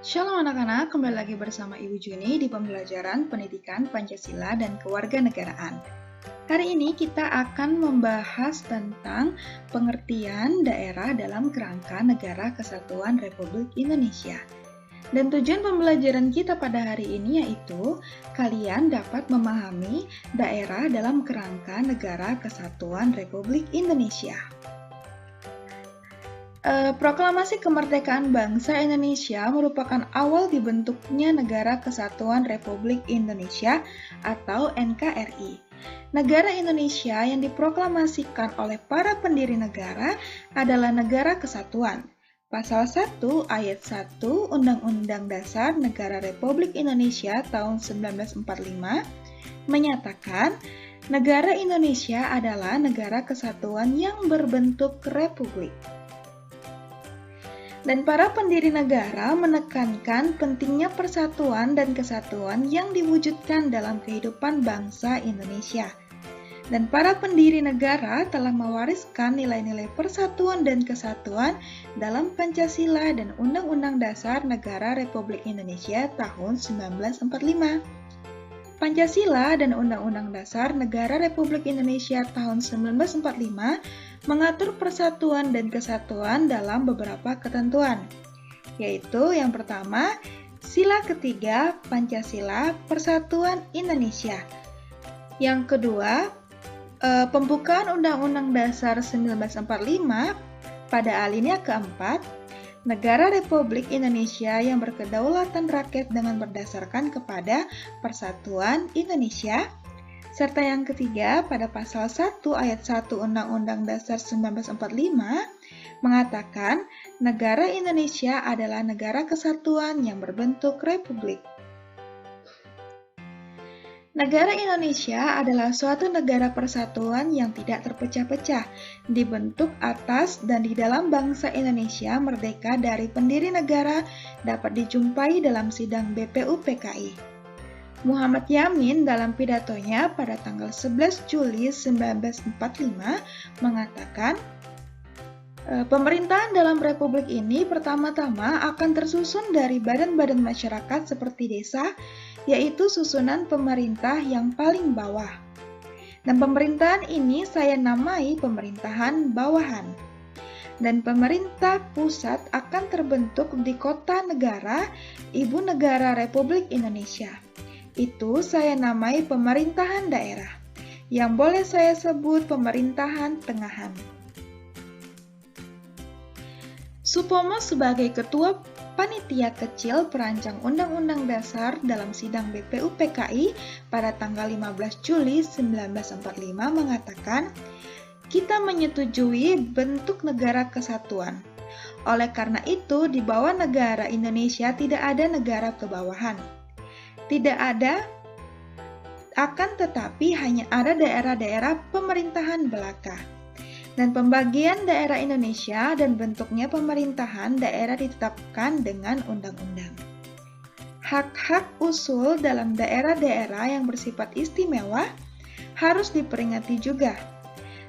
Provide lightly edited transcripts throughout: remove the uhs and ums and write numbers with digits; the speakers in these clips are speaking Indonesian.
Shalom anak-anak, kembali lagi bersama Ibu Juni di pembelajaran Pendidikan Pancasila dan Kewarganegaraan. Hari ini kita akan membahas tentang pengertian daerah dalam kerangka Negara Kesatuan Republik Indonesia. Dan tujuan pembelajaran kita pada hari ini yaitu kalian dapat memahami daerah dalam kerangka Negara Kesatuan Republik Indonesia. Proklamasi Kemerdekaan Bangsa Indonesia merupakan awal dibentuknya Negara Kesatuan Republik Indonesia atau NKRI. Negara Indonesia yang diproklamasikan oleh para pendiri negara adalah negara kesatuan. Pasal 1 ayat 1 Undang-Undang Dasar Negara Republik Indonesia tahun 1945 menyatakan negara Indonesia adalah negara kesatuan yang berbentuk republik. Dan para pendiri negara menekankan pentingnya persatuan dan kesatuan yang diwujudkan dalam kehidupan bangsa Indonesia. Dan para pendiri negara telah mewariskan nilai-nilai persatuan dan kesatuan dalam Pancasila dan Undang-Undang Dasar Negara Republik Indonesia tahun 1945. Pancasila dan Undang-Undang Dasar Negara Republik Indonesia tahun 1945 mengatur persatuan dan kesatuan dalam beberapa ketentuan, yaitu yang pertama, sila ketiga Pancasila Persatuan Indonesia. Yang kedua, pembukaan Undang-Undang Dasar 1945 pada alinea keempat, negara Republik Indonesia yang berkedaulatan rakyat dengan berdasarkan kepada Persatuan Indonesia. Serta yang ketiga, pada pasal 1 ayat 1 Undang-Undang Dasar 1945 mengatakan negara Indonesia adalah negara kesatuan yang berbentuk republik. Negara Indonesia adalah suatu negara persatuan yang tidak terpecah-pecah, dibentuk atas dan di dalam bangsa Indonesia merdeka dari pendiri negara dapat dijumpai dalam sidang BPUPKI. Muhammad Yamin dalam pidatonya pada tanggal 11 Juli 1945 mengatakan, pemerintahan dalam republik ini pertama-tama akan tersusun dari badan-badan masyarakat seperti desa, yaitu susunan pemerintah yang paling bawah. Dan pemerintahan ini saya namai pemerintahan bawahan. Dan pemerintah pusat akan terbentuk di kota negara, ibu negara Republik Indonesia. Itu saya namai pemerintahan daerah, yang boleh saya sebut pemerintahan tengahan. Supomo sebagai Ketua Panitia Kecil Perancang Undang-Undang Dasar dalam sidang BPUPKI pada tanggal 15 Juli 1945 mengatakan, kita menyetujui bentuk negara kesatuan. Oleh karena itu, di bawah negara Indonesia tidak ada negara kebawahan. Tidak ada, akan tetapi hanya ada daerah-daerah pemerintahan belaka. Dan pembagian daerah Indonesia dan bentuknya pemerintahan daerah ditetapkan dengan undang-undang. Hak-hak usul dalam daerah-daerah yang bersifat istimewa harus diperingati juga.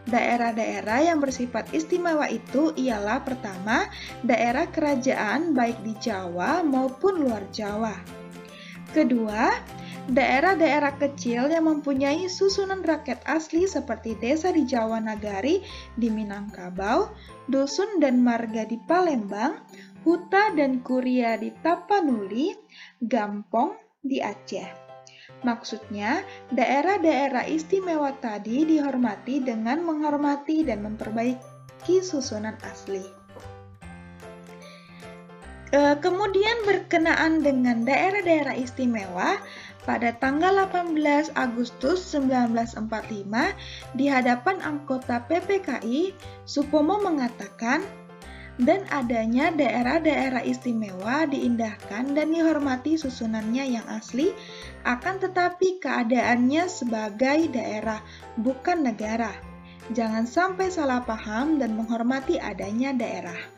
Daerah-daerah yang bersifat istimewa itu ialah pertama, daerah kerajaan baik di Jawa maupun luar Jawa. Kedua, daerah-daerah kecil yang mempunyai susunan rakyat asli seperti desa di Jawa Nagari di Minangkabau, dusun dan marga di Palembang, huta dan kuria di Tapanuli, gampong di Aceh. Maksudnya, daerah-daerah istimewa tadi dihormati dengan menghormati dan memperbaiki susunan asli. Kemudian berkenaan dengan daerah-daerah istimewa, pada tanggal 18 Agustus 1945 di hadapan anggota PPKI, Supomo mengatakan, dan adanya daerah-daerah istimewa diindahkan dan dihormati susunannya yang asli, akan tetapi keadaannya sebagai daerah, bukan negara. Jangan sampai salah paham dan menghormati adanya daerah.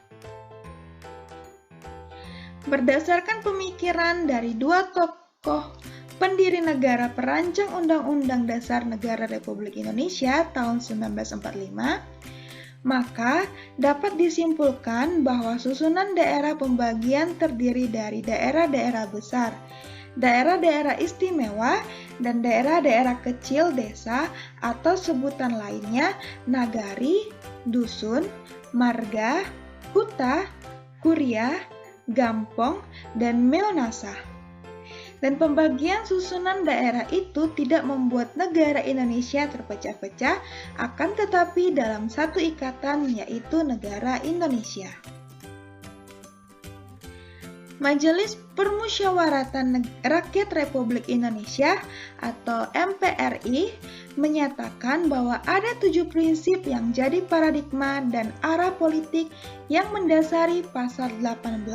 Berdasarkan pemikiran dari dua tokoh pendiri negara perancang Undang-Undang Dasar Negara Republik Indonesia tahun 1945, Maka, dapat disimpulkan bahwa susunan daerah pembagian terdiri dari daerah-daerah besar, daerah-daerah istimewa, dan daerah-daerah kecil desa atau sebutan lainnya nagari, dusun, marga, huta, kuryah, gampong, dan meonasa. Dan pembagian susunan daerah itu tidak membuat negara Indonesia terpecah-pecah, akan tetapi dalam satu ikatan, yaitu negara Indonesia. Majelis Permusyawaratan Rakyat Republik Indonesia atau MPRI menyatakan bahwa ada 7 prinsip yang jadi paradigma dan arah politik yang mendasari pasal 18,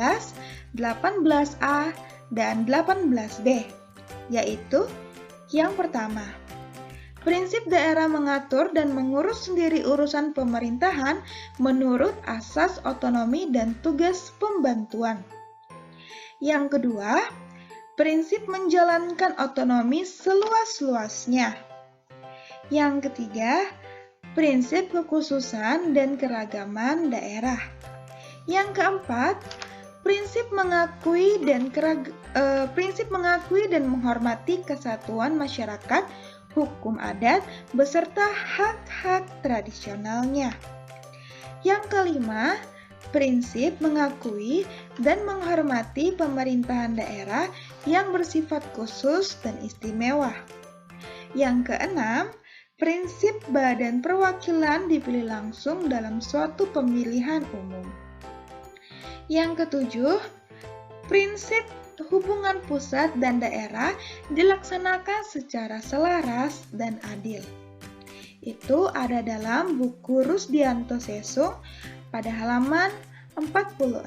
18A, dan 18B, yaitu yang pertama, prinsip daerah mengatur dan mengurus sendiri urusan pemerintahan menurut asas otonomi dan tugas pembantuan. Yang kedua, prinsip menjalankan otonomi seluas-luasnya. Yang ketiga, prinsip kekhususan dan keragaman daerah. Yang keempat, prinsip mengakui dan menghormati kesatuan masyarakat, hukum adat, beserta hak-hak tradisionalnya. Yang kelima, prinsip mengakui dan menghormati pemerintahan daerah yang bersifat khusus dan istimewa. Yang keenam, prinsip badan perwakilan dipilih langsung dalam suatu pemilihan umum. Yang ketujuh, prinsip hubungan pusat dan daerah dilaksanakan secara selaras dan adil. Itu ada dalam buku Rusdianto Sesung pada halaman 46.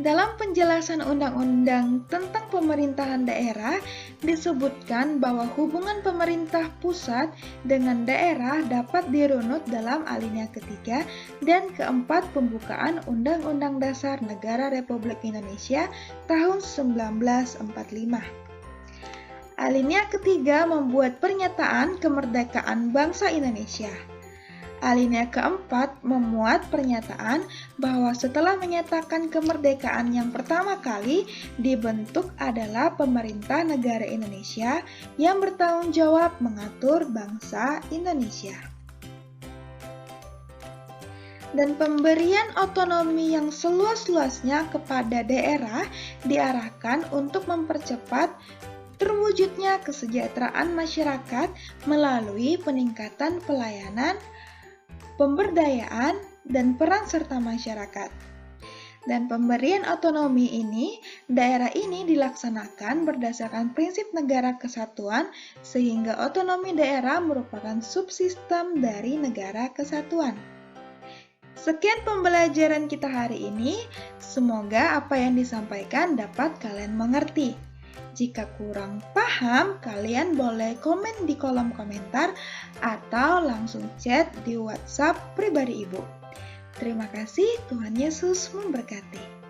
Dalam penjelasan Undang-Undang tentang Pemerintahan Daerah disebutkan bahwa hubungan pemerintah pusat dengan daerah dapat dirunut dalam alinea ketiga dan keempat pembukaan Undang-Undang Dasar Negara Republik Indonesia tahun 1945. Alinea ketiga membuat pernyataan kemerdekaan bangsa Indonesia. Alinea keempat memuat pernyataan bahwa setelah menyatakan kemerdekaan yang pertama kali dibentuk adalah pemerintah negara Indonesia yang bertanggung jawab mengatur bangsa Indonesia. Dan pemberian otonomi yang seluas-luasnya kepada daerah diarahkan untuk mempercepat terwujudnya kesejahteraan masyarakat melalui peningkatan pelayanan, pemberdayaan, dan peran serta masyarakat. Dan pemberian otonomi ini, daerah ini dilaksanakan berdasarkan prinsip negara kesatuan, sehingga otonomi daerah merupakan subsistem dari negara kesatuan. Sekian pembelajaran kita hari ini, semoga apa yang disampaikan dapat kalian mengerti. Jika kurang paham, kalian boleh komen di kolom komentar atau langsung chat di WhatsApp pribadi Ibu. Terima kasih, Tuhan Yesus memberkati.